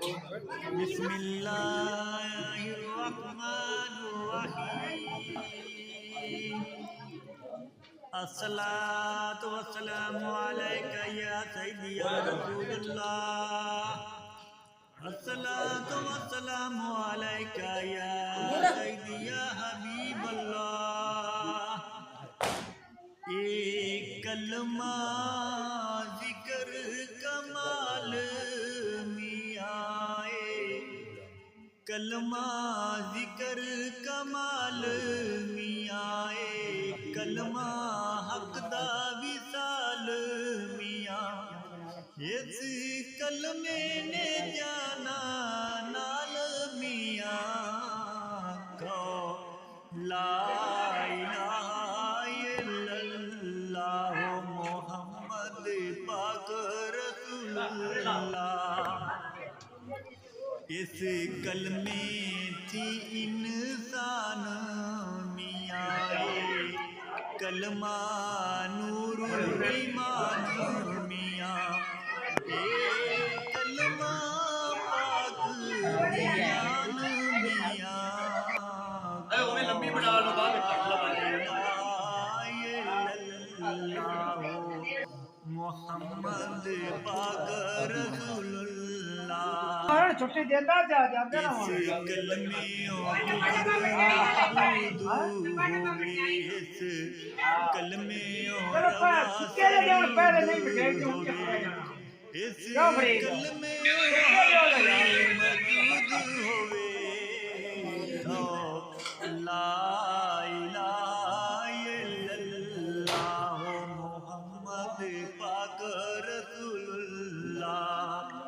بسم اللہ الرحمن الرحیم الصلاة والسلام علیکہ یا سیدی یا رسول اللہ الصلاة والسلام علیکہ یا سیدی یا حبیب اللہ ایک کلمہ ذکر کمال میاں کلمہ ذکر کمال میاں کلمہ حق دا وصال میاں اس کلمے نے جانا نال میاں کو لا الہ الا اللہ محمد پاک رسول اللہ اس کلمے تھی انسان میاں کلمہ نور ایمان میاں کلمہ پاک ایمان میاں محمد پاک رسول اللہ چھٹی دیتا جاتے نا اس کلمیوں اس کلمیوں اس کلمیوں موجود ہوئے تو لا الہ الا اللہ محمد پاک رسول اللہ